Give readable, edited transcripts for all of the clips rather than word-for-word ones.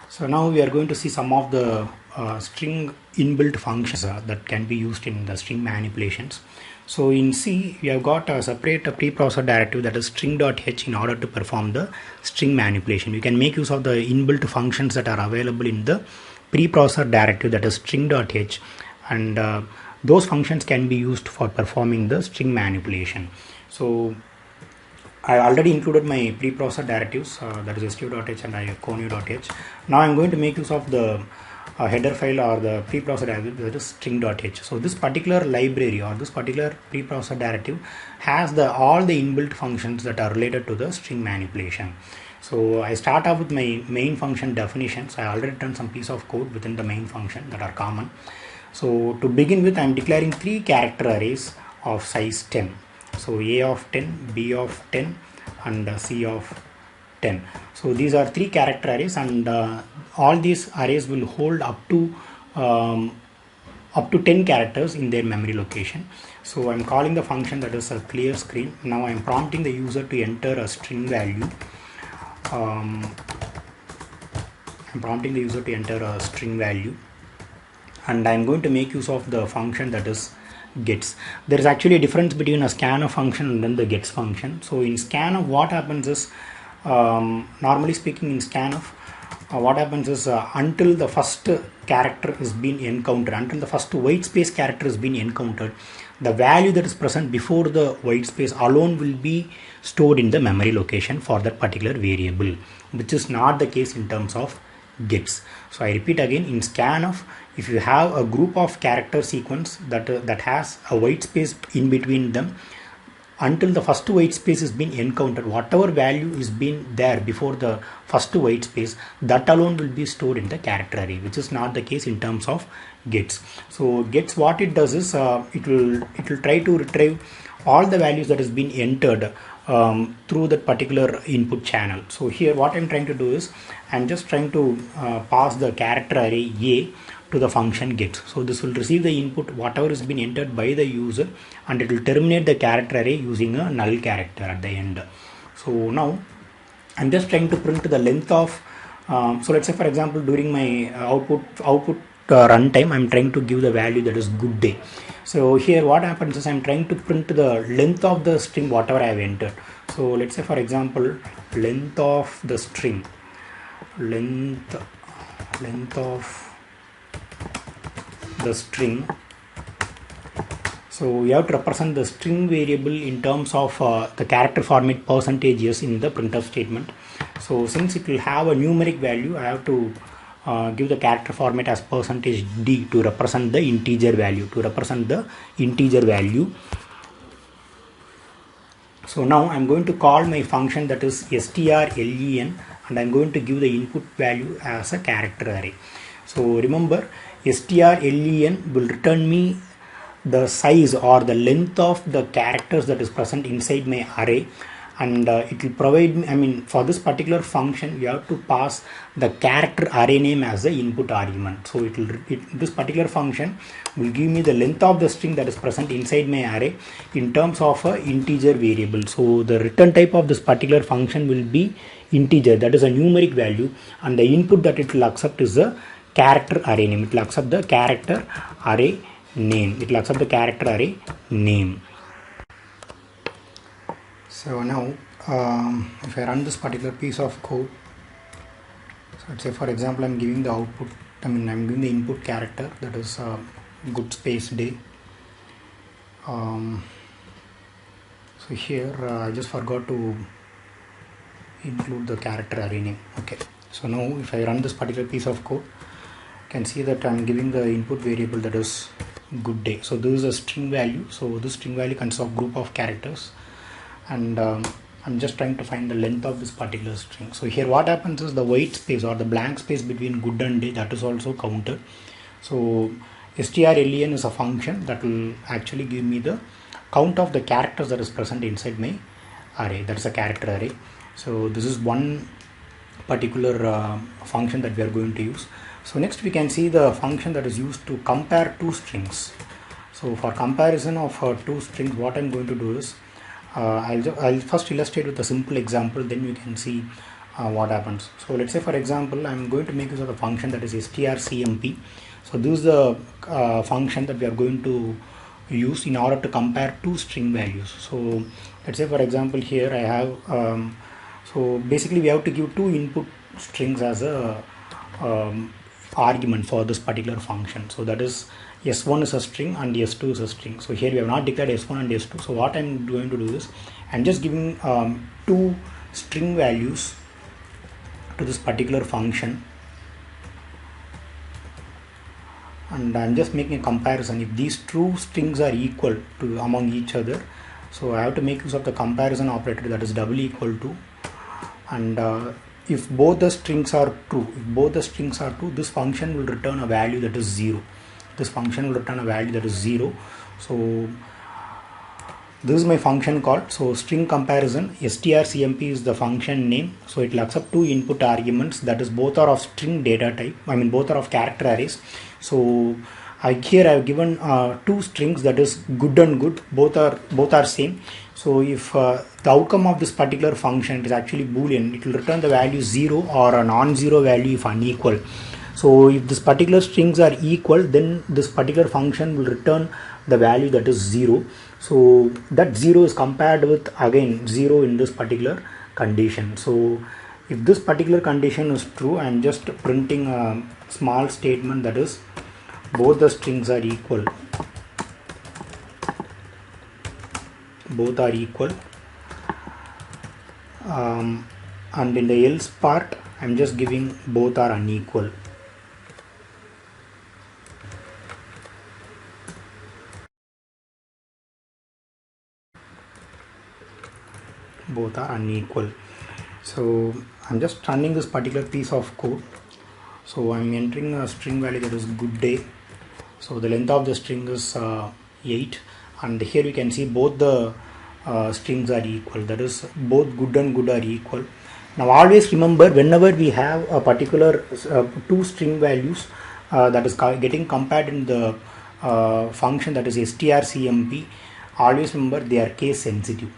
So now we are going to see some of the string inbuilt functions that can be used in the string manipulations. So in C, we have got a separate preprocessor directive, that is string.h, in order to perform the string manipulation. You can make use of the inbuilt functions that are available in the preprocessor directive, that is string.h, and those functions can be used for performing the string manipulation. So I already included my preprocessor directives, that is stu.h and connew.h. Now I'm going to make use of the header file or the preprocessor directive, that is string.h. So this particular library or this particular preprocessor directive has all the inbuilt functions that are related to the string manipulation. So I start off with my main function definitions. I already done some piece of code within the main function that are common. So to begin with, I'm declaring 3 character arrays of size 10. So A of 10, B of 10, and C of 10. So these are 3 character arrays, and all these arrays will hold up to 10 characters in their memory location. So I'm calling the function that is a clear screen. Now I'm prompting the user to enter a string value. And I'm going to make use of the function that is gets. There is actually a difference between a scanf function and then the gets function. So in scanf, what happens is, normally speaking, in scanf, what happens is until the first character is being encountered, until the first white space character is being encountered, the value that is present before the white space alone will be stored in the memory location for that particular variable, which is not the case in terms of gets. So I repeat again, in scanf, if you have a group of character sequence that has a white space in between them, until the first white space is being encountered, whatever value is being there before the first white space, that alone will be stored in the character array, which is not the case in terms of gets. So gets, what it does is it will try to retrieve all the values that has been entered through that particular input channel. So here what I'm trying to do is, I'm just trying to pass the character array A to the function get. So this will receive the input whatever has been entered by the user, and it will terminate the character array using a null character at the end. So now I'm just trying to print the length of so let's say, for example, during my output runtime, I'm trying to give the value that is good day. So here what happens is, I'm trying to print the length of the string whatever I have entered. So let's say, for example, length of the string, length of the string. So we have to represent the string variable in terms of the character format %s in the printf statement. So since it will have a numeric value, I have to give the character format as %d to represent the integer value. So now I'm going to call my function that is strlen, and I'm going to give the input value as a character array. So remember, strlen will return me the size or the length of the characters that is present inside my array, and it will provide me, for this particular function, you have to pass the character array name as the input argument. So this particular function will give me the length of the string that is present inside my array in terms of a integer variable. So the return type of this particular function will be integer, that is a numeric value, and the input that it will accept is the character array name. It will accept the character array name. So now if I run this particular piece of code, so let's say, for example, I'm giving the output, I'm giving the input character, that is good space day. So here I just forgot to include the character array name. Okay, so now if I run this particular piece of code, you can see that I'm giving the input variable that is good day. So this is a string value. So this string value consists of group of characters, and I'm just trying to find the length of this particular string. So here what happens is, the white space or the blank space between good and day, that is also counted. So strlen is a function that will actually give me the count of the characters that is present inside my array. That is a character array. So this is one particular function that we are going to use. So next we can see the function that is used to compare two strings. So for comparison of two strings, what I'm going to do is, I'll first illustrate with a simple example, then we can see what happens. So let's say for example I'm going to make use of the function that is strcmp. So this is the function that we are going to use in order to compare two string values. So let's say for example here I have so basically we have to give two input strings as a argument for this particular function. So that is s1 is a string and s2 is a string. So here we have not declared s1 and s2. So what I'm going to do is I'm just giving two string values to this particular function, and I'm just making a comparison. If these two strings are equal to among each other, so I have to make use of the comparison operator, that is double equal to, and if both the strings are true, this function will return a value that is 0. This function will return a value that is 0. So this is my function called. So string comparison, strcmp is the function name. So it will accept two input arguments, that is both are of string data type, both are of character arrays. So here I have given two strings, that is good and good, both are same. So if the outcome of this particular function is actually boolean, it will return the value 0 or a non-zero value if unequal. So if this particular strings are equal, then this particular function will return the value that is 0. So that 0 is compared with again 0 in this particular condition. So if this particular condition is true, I am just printing a small statement, that is both the strings are equal. Both are equal. And in the else part, I am just giving both are unequal. Both are unequal. So I'm just running this particular piece of code. So I'm entering a string value that is good day. So the length of the string is 8, and here you can see both the strings are equal, that is both good and good are equal. Now always remember, whenever we have a particular two string values that is getting compared in the function that is strcmp, always remember they are case sensitive.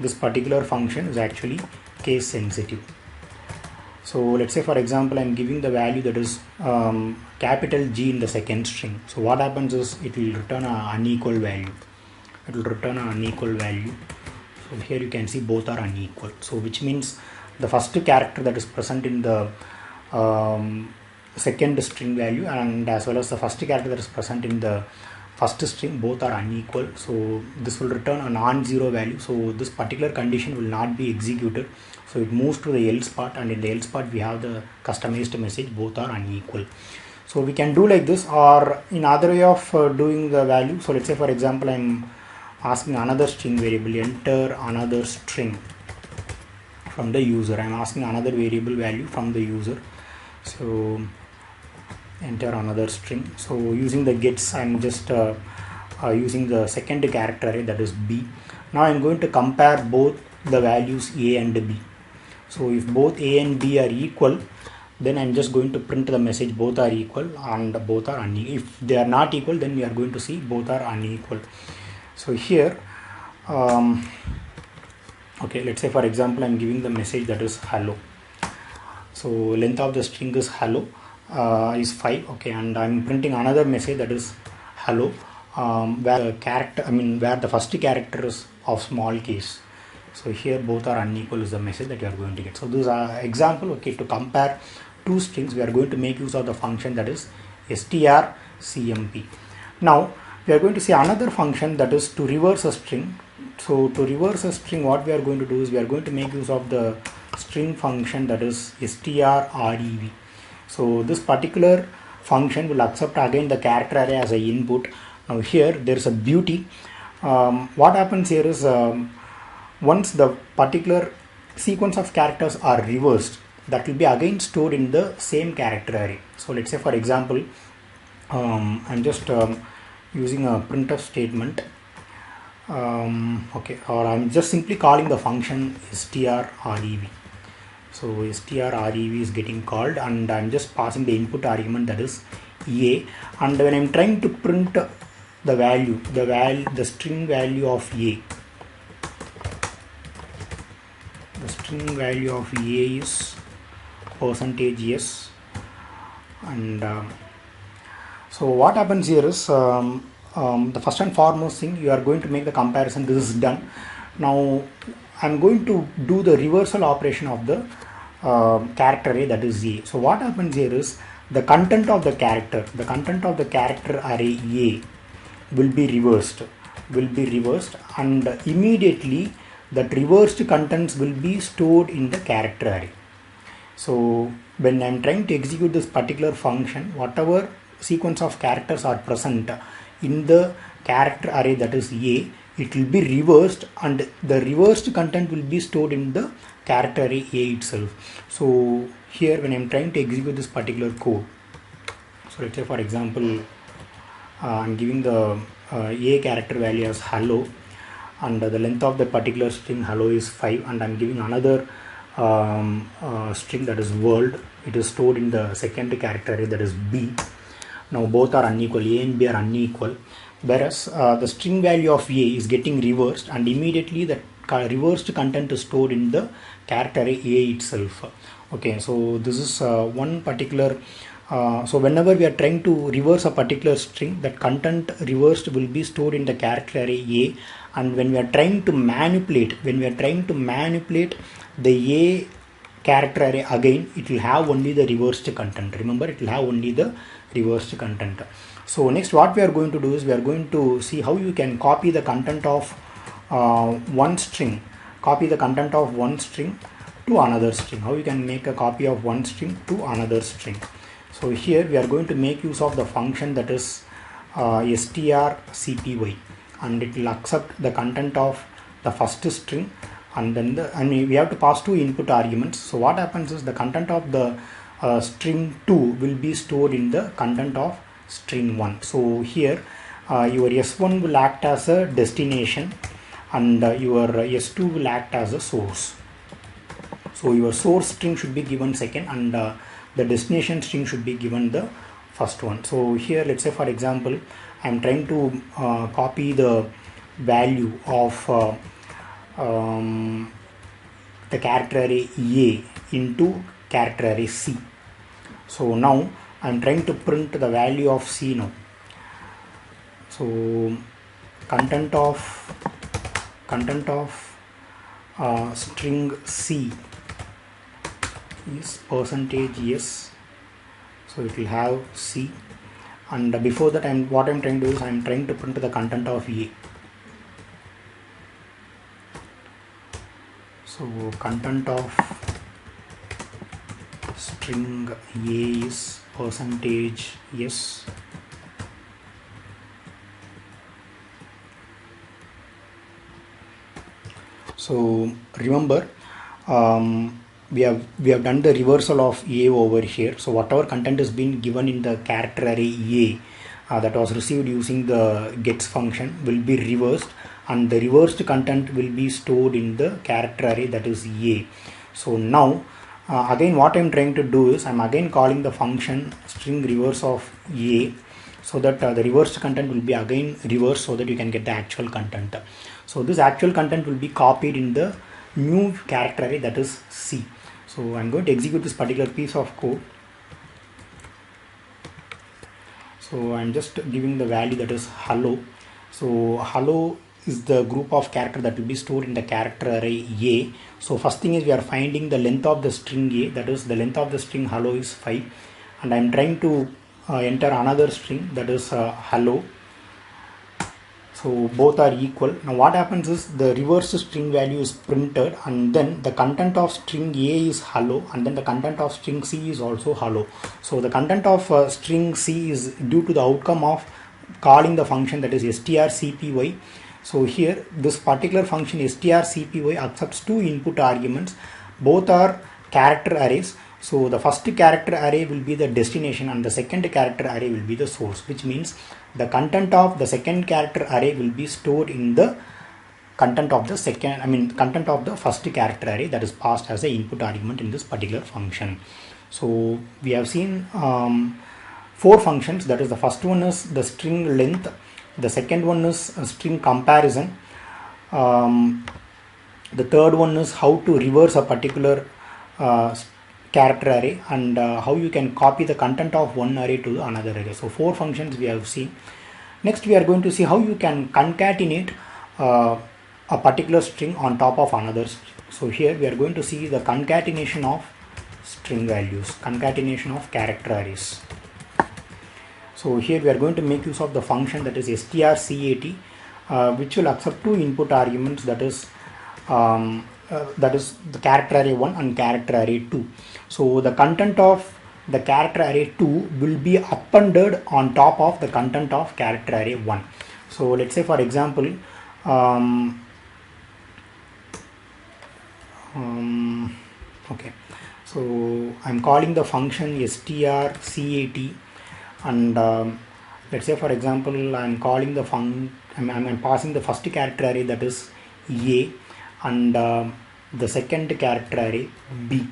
This particular function is actually case sensitive. So let's say for example I'm giving the value that is capital G in the second string. So what happens is it will return an unequal value. So here you can see both are unequal. So which means the first character that is present in the second string value and as well as the first character that is present in the first string, both are unequal. So this will return a non-zero value. So this particular condition will not be executed. So it moves to the else part, and in the else part we have the customized message both are unequal. So we can do like this, or in other way of doing the value. So let's say for example I'm asking another string variable, enter another string from the user. I'm asking another variable value from the user. So enter another string. So using the gets, I'm just using the second character array, that is b. Now I'm going to compare both the values a and b. So if both a and b are equal, then I'm just going to print the message both are equal and both are unequal. If they are not equal, then we are going to see both are unequal. So here okay, let's say for example I'm giving the message that is hello. So length of the string is hello, is 5. Okay, and I'm printing another message that is hello, where the first character is of small case. So here both are unequal is the message that you are going to get. So this is an example. Okay, to compare two strings, we are going to make use of the function that is strcmp. Now we are going to see another function that is to reverse a string. So to reverse a string, what we are going to do is we are going to make use of the string function that is strrev. So this particular function will accept again the character array as an input. Now here there is a beauty. What happens here is once the particular sequence of characters are reversed, that will be again stored in the same character array. So let's say for example I'm just using a printf statement, okay, or I'm just simply calling the function strrev. So strrev is getting called, and I'm just passing the input argument that is a, and when I'm trying to print the value, the string value of a, string value of a is percentage yes. And so what happens here is the first and foremost thing, you are going to make the comparison. This is done. Now I'm going to do the reversal operation of the character array, that is a. So what happens here is the content of the character array a will be reversed, and immediately that reversed contents will be stored in the character array. So when I'm trying to execute this particular function, whatever sequence of characters are present in the character array, that is a, it will be reversed, and the reversed content will be stored in the character array a itself. So here when I'm trying to execute this particular code, so let's say for example I'm giving the a character value as hello, and the length of the particular string hello is 5, and I'm giving another string, that is world. It is stored in the second character array, that is b. Now both are unequal, a and b are unequal, whereas the string value of a is getting reversed, and immediately the reversed content is stored in the character array a itself. Okay, so this is one particular so whenever we are trying to reverse a particular string, that content reversed will be stored in the character array a, and when we are trying to manipulate the a character array again, it will have only the reversed content. Remember, it will have only the reversed content. So next what we are going to do is we are going to see how you can copy the content of one string to another string. How you can make a copy of one string to another string. So here we are going to make use of the function, that is strcpy, and it will accept the content of the first string, and then we have to pass two input arguments. So what happens is the content of the string 2 will be stored in the content of string 1. So here your s1 will act as a destination, and your s2 will act as a source. So your source string should be given second, and the destination string should be given the first one. So here let's say for example I am trying to copy the value of the character array a into character array c. So now I am trying to print the value of c now. So content of string c is percentage yes. So it will have c, and before that what I'm trying to do is I'm trying to print the content of a. So content of string a is percentage yes. So remember we have done the reversal of a over here. So whatever content has been given in the character array a that was received using the gets function will be reversed, and the reversed content will be stored in the character array, that is a. So now again what I'm trying to do is I'm again calling the function string reverse of a, so that the reversed content will be again reversed, so that you can get the actual content. So this actual content will be copied in the new character array, that is c. So I'm going to execute this particular piece of code. So I'm just giving the value, that is hello. So hello is the group of character that will be stored in the character array a. So first thing is we are finding the length of the string a, that is the length of the string hello is 5, and I'm trying to enter another string, that is hello. So both are equal. Now what happens is the reverse string value is printed, and then the content of string a is hello, and then the content of string c is also hello. So the content of string c is due to the outcome of calling the function, that is strcpy. So here this particular function strcpy accepts two input arguments. Both are character arrays. So the first character array will be the destination, and the second character array will be the source, which means the content of the second character array will be stored in the content of the first character array that is passed as an input argument in this particular function. So we have seen 4 functions. That is, the first one is the string length, the second one is a string comparison, The third one is how to reverse a particular uh, character array, and how you can copy the content of one array to another array. So 4 functions we have seen. Next we are going to see how you can concatenate a particular string on top of another string. So here we are going to see the concatenation of string values, concatenation of character arrays. So here we are going to make use of the function that is strcat, which will accept 2 input arguments, that is the character array 1 and character array 2. So the content of the character array 2 will be appended on top of the content of character array 1. So let's say for example, okay, so I'm calling the function strcat, and let's say for example I'm calling the I'm passing the first character array, that is a, and the second character array b.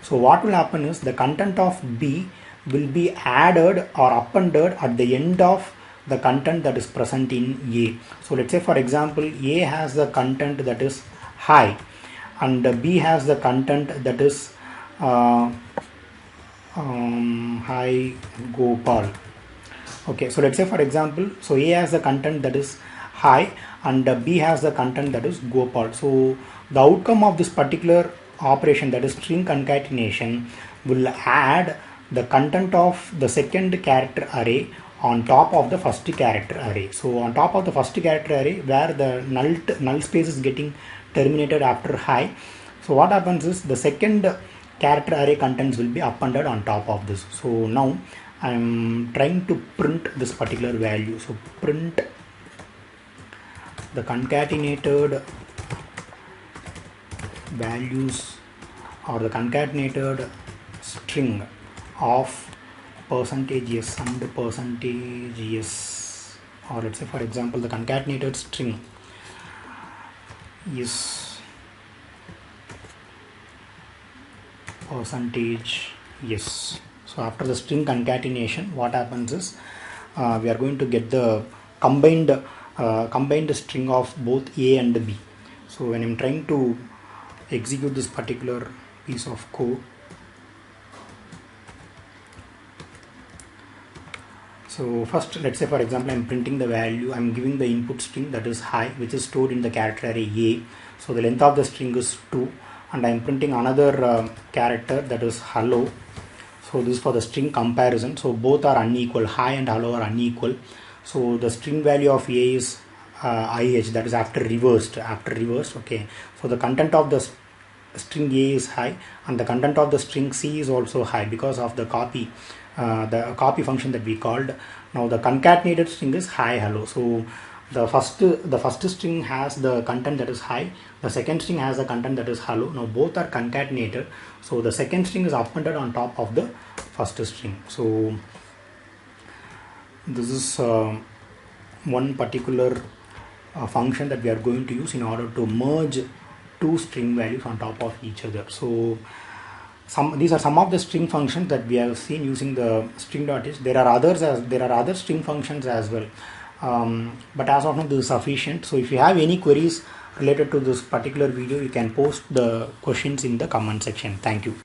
So what will happen is the content of b will be added or appended at the end of the content that is present in a. So let's say for example a has the content that is hi, and b has the content that is hi Gopal. Okay, so let's say for example, so a has the content that is hi, and b has the content that is Gopal. So the outcome of this particular operation, that is string concatenation, will add the content of the second character array on top of the first character array. So on top of the first character array, where the null space is getting terminated after hi, so what happens is the second character array contents will be appended on top of this. So now I'm trying to print this particular value. So print the concatenated values, or the concatenated string of %s and %s, or let's say for example the concatenated string is %yes. So after the string concatenation, what happens is we are going to get the combined string of both a and b. So when I'm trying to execute this particular piece of code, so first let's say for example I'm printing the value, I'm giving the input string that is hi, which is stored in the character array a. So the length of the string is 2, and I'm printing another character that is hello. So this is for the string comparison. So both are unequal, hi and hello are unequal. So the string value of a is ih, that is after reversed. Okay, so the content of the string a is high, and the content of the string c is also high because of the copy function that we called. Now the concatenated string is hi hello. So the first string has the content that is high, the second string has the content that is hello. Now both are concatenated, so the second string is appended on top of the first string. So this is one particular function that we are going to use in order to merge 2 string values on top of each other. So these are some of the string functions that we have seen using the string.h. There are other string functions as well, but as of now this is sufficient. So if you have any queries related to this particular video, you can post the questions in the comment section. Thank you.